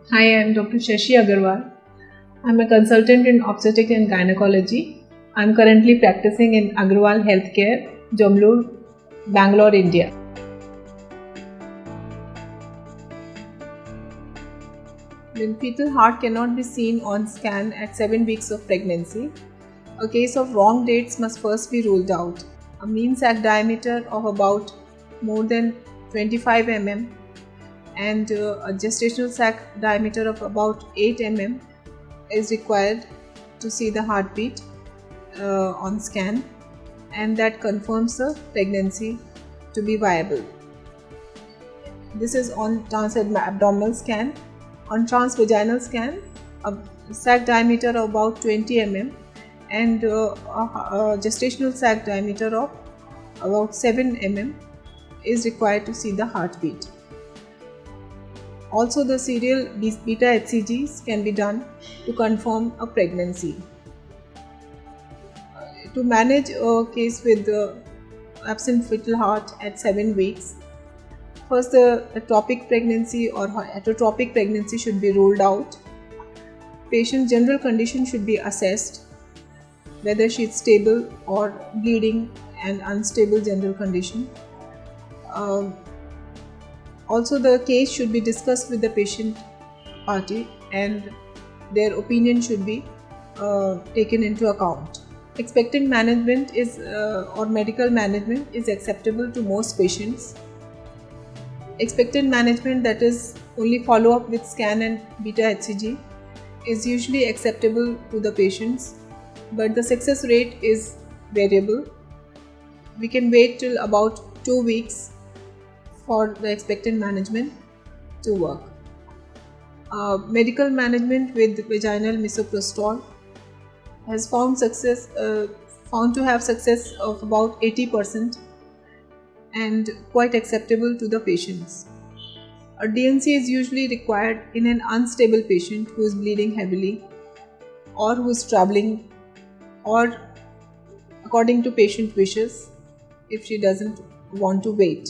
Hi, I am Dr. Shashi Agarwal. I am a consultant in obstetrics and gynecology. I am currently practicing in Agarwal Healthcare, Jamloor, Bangalore, India. When fetal heart cannot be seen on scan at 7 weeks of pregnancy, a case of wrong dates must first be ruled out. A mean sac diameter of about more than 25 mm and a gestational sac diameter of about 8 mm is required to see the heartbeat on scan, and that confirms the pregnancy to be viable. This is on transabdominal scan. On transvaginal scan, a sac diameter of about 20 mm and a gestational sac diameter of about 7 mm is required to see the heartbeat. Also, the serial beta HCGs can be done to confirm a pregnancy. To manage a case with absent fetal heart at 7 weeks, first the ectopic pregnancy or heterotopic pregnancy should be ruled out. Patient's general condition should be assessed, whether she is stable or bleeding and unstable general condition. Also, the case should be discussed with the patient party and their opinion should be taken into account. Expectant management is or medical management is acceptable to most patients. Expectant management, that is only follow up with scan and beta HCG, is usually acceptable to the patients, but the success rate is variable. We can wait till about 2 weeks for the expectant management to work. Medical management with vaginal misoprostol has found to have success of about 80% and quite acceptable to the patients. A DNC is usually required in an unstable patient who is bleeding heavily or who is traveling, or according to patient wishes if she doesn't want to wait.